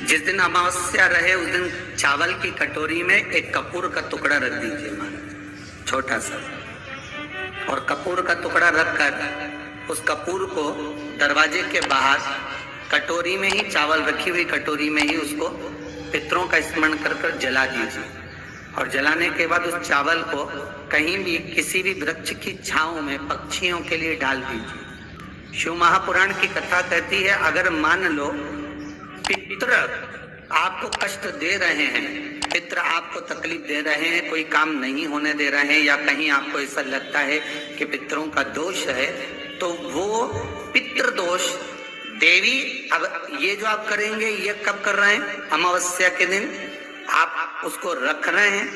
जिस दिन अमावस्या रहे उस दिन चावल की कटोरी में एक कपूर का टुकड़ा रख दीजिए महाराज, छोटा सा, और कपूर का टुकड़ा रखकर उस कपूर को दरवाजे के बाहर कटोरी में ही, चावल रखी हुई कटोरी में ही उसको पितरों का स्मरण कर कर जला दीजिए। और जलाने के बाद उस चावल को कहीं भी किसी भी वृक्ष की छांव में पक्षियों के लिए डाल दीजिए। शिव महापुराण की कथा कहती है, अगर मान लो पितर आपको कष्ट दे रहे हैं, पितर आपको तकलीफ दे रहे हैं, कोई काम नहीं होने दे रहे हैं, या कहीं आपको ऐसा लगता है कि पितरों का दोष है, तो वो पितृ दोष देवी, अब ये जो आप करेंगे ये कब कर रहे हैं? अमावस्या के दिन आप उसको रख रहे हैं।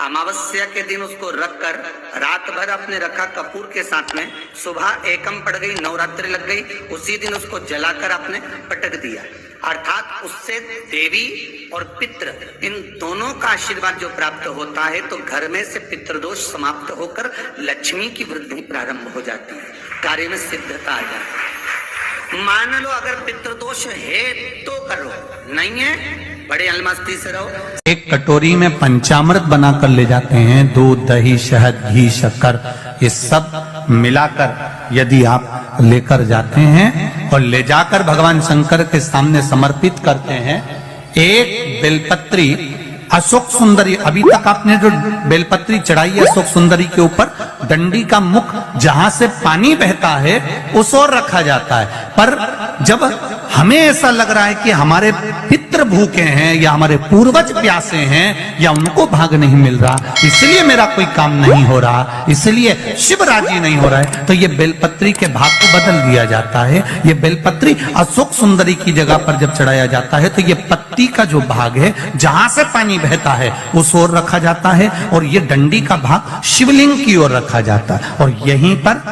अमावस्या के दिन उसको रखकर रात भर आपने रखा कपूर के साथ में, सुबह एकम पड़ गई, नवरात्रि लग गई, उसी दिन उसको जलाकर आपने पटक दिया। अर्थात उससे देवी और पितृ इन दोनों का आशीर्वाद जो प्राप्त होता है, तो घर में से पितृदोष समाप्त होकर लक्ष्मी की वृद्धि प्रारंभ हो जाती है, कार्य में सिद्धता आ जाती है। मान लो अगर पितृदोष है तो करो, नहीं है बड़े अलमस्ती से रहो। एक कटोरी में पंचामृत बनाकर ले जाते हैं, दूध, दही, शहद, घी, शक्कर, ये सब मिलाकर यदि आप लेकर जाते हैं और ले जाकर भगवान शंकर के सामने समर्पित करते हैं, एक बेलपत्री अशोक सुंदरी, अभी तक आपने जो बेलपत्री चढ़ाई है अशोक सुंदरी के ऊपर, डंडी का मुख जहां से पानी बहता है उस ओर रखा जाता है। पर जब हमें ऐसा लग रहा है कि हमारे पितृ भूखे हैं या हमारे पूर्वज प्यासे हैं या उनको भाग नहीं मिल रहा, इसलिए मेरा कोई काम नहीं हो रहा, इसलिए शिव राजी नहीं हो रहा है, तो ये बेलपत्री के भाग को बदल दिया जाता है। ये बेलपत्री अशोक सुंदरी की जगह पर जब चढ़ाया जाता है तो ये पत्ती का जो भाग है जहां से पानी बहता है उस ओर रखा जाता है, और ये डंडी का भाग शिवलिंग की ओर रखा जाता है। और यहीं पर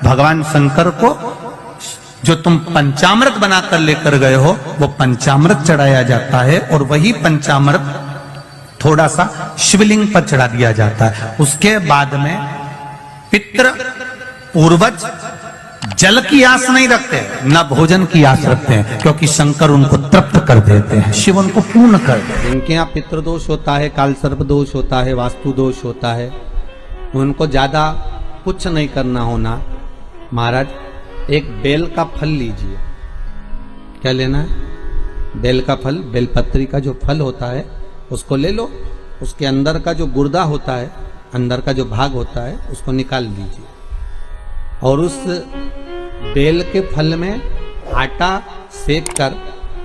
भगवान शंकर को जो तुम पंचामृत बनाकर लेकर गए हो वो पंचामृत चढ़ाया जाता है, और वही पंचामृत थोड़ा सा शिवलिंग पर चढ़ा दिया जाता है। उसके बाद में पितृ पूर्वज जल की आस नहीं रखते, न भोजन की आस रखते हैं, क्योंकि शंकर उनको तृप्त कर देते हैं, शिव उनको पूर्ण कर देते हैं। जिनके यहाँ पितृदोष होता है, काल सर्प दोष होता है, वास्तु दोष होता है, उनको ज्यादा कुछ नहीं करना होना। महाराज एक बेल का फल लीजिए। क्या लेना है? बेल का फल, बेलपत्री का जो फल होता है उसको ले लो, उसके अंदर का जो गुर्दा होता है, अंदर का जो भाग होता है उसको निकाल लीजिए, और उस बेल के फल में आटा सेक कर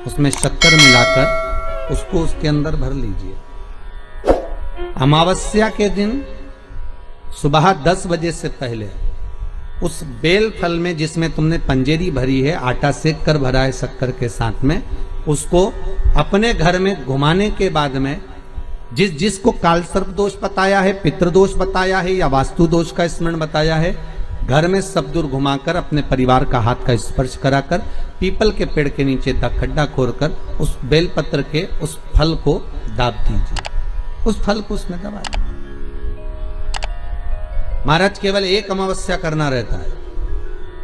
उसमें शक्कर मिलाकर उसको उसके अंदर भर लीजिए। अमावस्या के दिन सुबह 10 बजे से पहले उस बेल फल में जिसमें तुमने पंजेरी भरी है, आटा सेक कर भरा है शक्कर के साथ में, उसको अपने घर में घुमाने के बाद में जिसको काल सर्प दोष बताया है, पितृदोष बताया है या वास्तु दोष का स्मरण बताया है, घर में सब दूर घुमाकर अपने परिवार का हाथ का स्पर्श कराकर पीपल के पेड़ के नीचे खड्डा खोदकर उस बेलपत्र के उस फल को दाब दीजिए, उस फल को उसमें दबा दीजिए। महाराज केवल एक अमावस्या करना रहता है,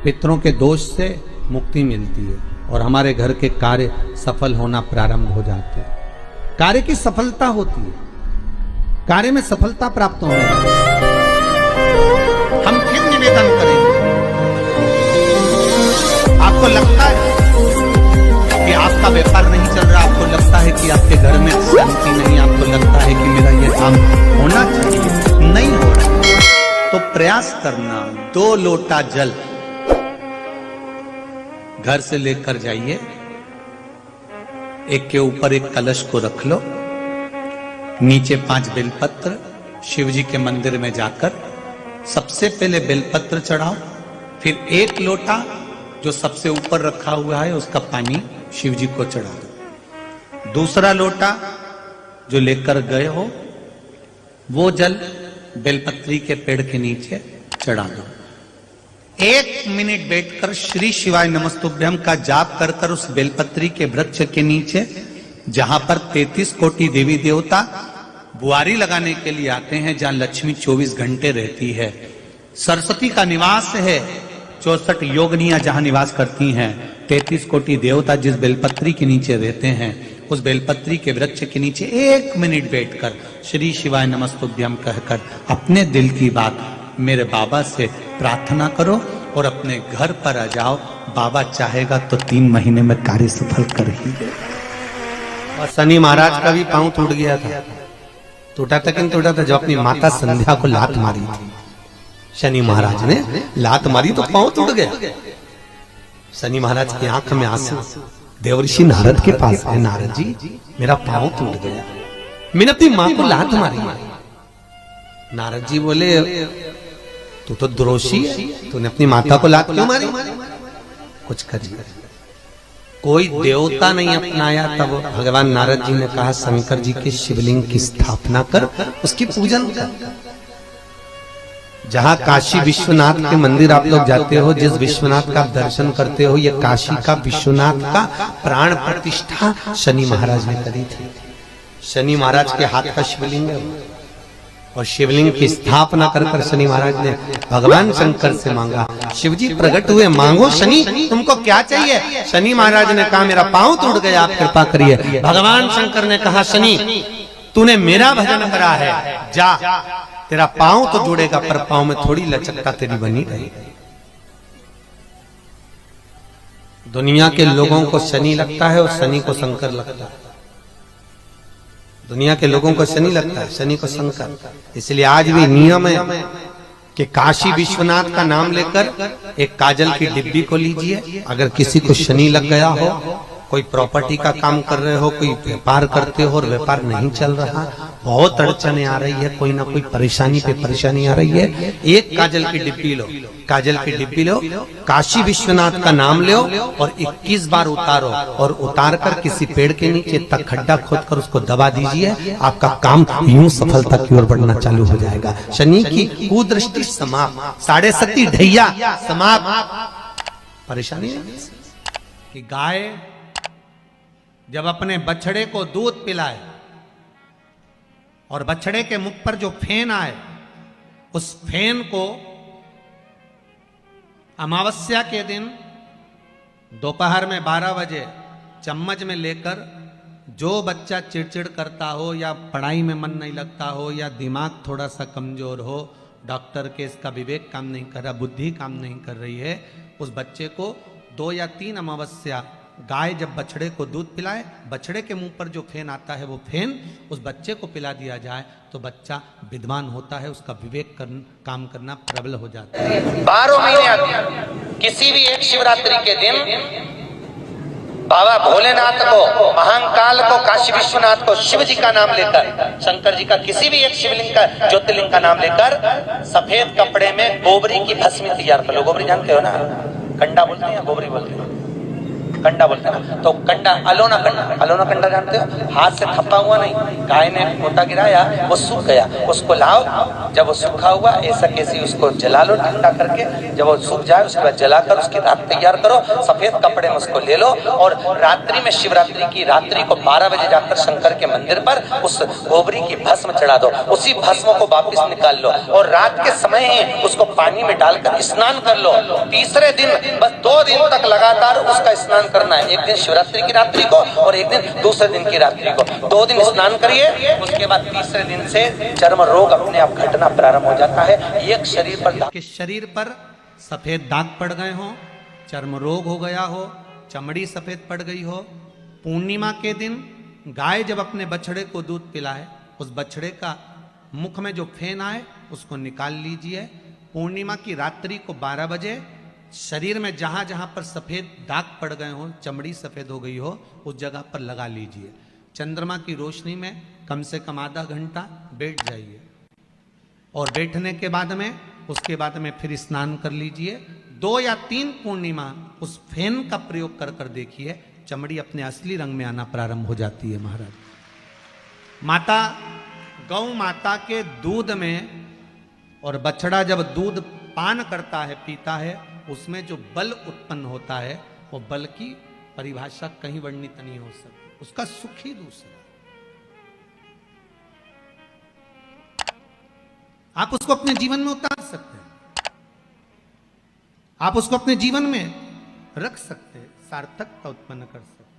पितरों के दोष से मुक्ति मिलती है और हमारे घर के कार्य सफल होना प्रारंभ हो जाते हैं। कार्य की सफलता होती है, कार्य में सफलता प्राप्त होने लगती है। हम फिर निवेदन करेंगे, आपको लगता है कि आपका व्यापार नहीं चल रहा, आपको लगता है कि आपके घर में शांति नहीं, आपको लगता है कि मेरा ये काम होना चाहिए, नहीं हो रहा, तो प्रयास करना, 2 लोटा जल घर से लेकर जाइए, एक के ऊपर एक कलश को रख लो, नीचे 5 बेलपत्र, शिव जी के मंदिर में जाकर सबसे पहले बेलपत्र चढ़ाओ, फिर 1 लोटा जो सबसे ऊपर रखा हुआ है उसका पानी शिव जी को चढ़ा दो। दूसरा लोटा जो लेकर गए हो वो जल बेलपत्री के पेड़ के नीचे चढ़ा दो। 1 मिनट बैठकर श्री शिवाय नमस्तुभ्यम का जाप कर कर उस बेलपत्री के वृक्ष के नीचे, जहां पर 33 कोटि देवी देवता बुआरी लगाने के लिए आते हैं, जहां लक्ष्मी 24 घंटे रहती है, सरस्वती का निवास है, 64 योगनियां जहां निवास करती हैं, 33 कोटि देवता जिस बेलपत्री के नीचे रहते हैं, उस बेलपत्री के वृक्ष के नीचे 1 मिनट बैठकर श्री शिवाय नमस्तुभ्यम कहकर अपने दिल की बात मेरे बाबा से प्रार्थना करो और अपने घर पर आ जाओ। बाबा चाहेगा तो 3 महीने में कार्य सफल कर ही देगा। और शनि महाराज का भी पांव टूट गया था। टूटा था कि नहीं टूटा था? जो अपनी माता संध्या को लात मारी थी, शनि महाराज ने लात मारी तो पांव टूट गया। शनि महाराज की आंख में आंसू। देवर्षि नारद के पास है, नारद जी मेरा पांव टूट गया, मैंने अपनी मां को लात मारी। नारद जी बोले तू तो द्रोषी है, तूने अपनी माता को लात क्यों मारी? कुछ करिए। कोई देवता नहीं अपनाया। तब भगवान नारद जी ने कहा शंकर जी के शिवलिंग की स्थापना कर, उसकी पूजन कर। जहां काशी विश्वनाथ के मंदिर आप लोग जाते हो, जिस विश्वनाथ का आप दर्शन करते हो, ये काशी का विश्वनाथ का प्राण प्रतिष्ठा शनि महाराज ने करी थी। शनि महाराज के हाथ का शिवलिंग है और शिवलिंग की स्थापना कर कर शनि महाराज ने भगवान शंकर से मांगा। शिव जी प्रकट हुए, मांगो शनि तुमको क्या चाहिए? शनि महाराज ने कहा मेरा पांव टूट गया, आप कृपा करिए। भगवान शंकर ने कहा शनि तूने मेरा भजन करा है, जा तेरा पांव तो जुड़ेगा पर पांव में थोड़ी लचकता तेरी बनी रहेगी। दुनिया के लोगों को शनि लगता है और शनि को शंकर लगता है। दुनिया के लोगों को शनि लगता है, शनि को शंकर। इसलिए आज भी नियम है कि काशी विश्वनाथ का नाम लेकर एक काजल की डिब्बी को लीजिए। अगर किसी को शनि लग गया हो, कोई प्रॉपर्टी का काम कर रहे हो, कोई व्यापार करते हो और व्यापार नहीं चल रहा, बहुत अड़चने आ रही है, कोई ना कोई परेशानी पे परेशानी आ रही है, एक काजल की डिब्बी लो, काजल की डिब्बी लो, काशी विश्वनाथ का नाम लो और 21 बार उतारो और उतार कर किसी पेड़ के नीचे तक खड्डा खोद कर उसको दबा दीजिए। आपका काम यूं सफलता की ओर बढ़ना चालू हो जाएगा। शनि की कुदृष्टि समाप्त, 7.5 ढैया समाप्त। परेशानी कि गाय जब अपने बछड़े को दूध पिलाए और बछड़े के मुख पर जो फेन आए, उस फेन को अमावस्या के दिन दोपहर में 12 बजे चम्मच में लेकर जो बच्चा चिड़चिड़ करता हो या पढ़ाई में मन नहीं लगता हो या दिमाग थोड़ा सा कमजोर हो, डॉक्टर के इसका विवेक काम नहीं कर रहा, बुद्धि काम नहीं कर रही है, उस बच्चे को 2 या 3 अमावस्या गाय जब बछड़े को दूध पिलाए, बछड़े के मुंह पर जो फेन आता है वो फेन उस बच्चे को पिला दिया जाए तो बच्चा विद्वान होता है, उसका विवेक काम करना प्रबल हो जाता है। 12 महीने आते हैं। किसी भी एक शिवरात्रि के दिन बाबा भोलेनाथ को, महाकाल को, काशी विश्वनाथ को, शिव जी का नाम लेकर, शंकर जी का किसी भी एक शिवलिंग का, ज्योतिर्लिंग का नाम लेकर सफेद कपड़े में गोबरी की भस्मी तैयार कर लो। गोबरी जानते हो ना? कंडा बोलते हैं या गोबरी बोलते हैं? कंडा बोलते हैं। तो कंडा, अलोना कंडा, अलोना कंडा जानते हो? हाथ से थप्पा हुआ नहीं, गाय ने पोता गिराया, वो सूख गया, उसको लाओ, जब वो सूखा हुआ ऐसा कैसे उसको जला लो ठंडा करके, जब वो सूख जाए उसके बाद जलाकर उसकी राख तैयार करो, सफेद कपड़े में उसको ले लो और रात्रि में, शिवरात्रि की रात्रि को 12 बजे जाकर शंकर के मंदिर पर उस गोबरी की भस्म चढ़ा दो। उसी भस्म को वापिस निकाल लो और रात के समय ही उसको पानी में डालकर स्नान कर लो। तीसरे दिन, बस 2 दिन तक लगातार उसका स्नान करना है। एक दिन शिवरात्रि की रात्रि को और एक दिन दूसरे दिन की रात्रि को, 2 दिन स्नान करिए। उसके बाद तीसरे दिन से चर्म रोग अपने आप घटना प्रारंभ हो जाता है। एक शरीर पर सफेद दाग पड़ गए हो, चर्म रोग हो गया हो, चमड़ी सफेद पड़ गई हो, पूर्णिमा के दिन गाय जब अपने बछड़े को दूध पिलाए, उस बछड़े का मुख में जो फेन आए उसको निकाल लीजिए। पूर्णिमा की रात्रि को 12 बजे शरीर में जहां जहां पर सफेद दाग पड़ गए हो, चमड़ी सफेद हो गई हो, उस जगह पर लगा लीजिए। चंद्रमा की रोशनी में कम से कम आधा घंटा बैठ जाइए और बैठने के बाद में, उसके बाद में फिर स्नान कर लीजिए। 2 या 3 पूर्णिमा उस फेन का प्रयोग कर कर देखिए, चमड़ी अपने असली रंग में आना प्रारंभ हो जाती है। महाराज, माता गौ माता के दूध में, और बछड़ा जब दूध पान करता है, पीता है, उसमें जो बल उत्पन्न होता है, वो बल की परिभाषा कहीं वर्णित नहीं हो सकती, उसका सुख ही दूसरा। आप उसको अपने जीवन में उतार सकते हैं, आप उसको अपने जीवन में रख सकते हैं, सार्थकता उत्पन्न कर सकते हैं।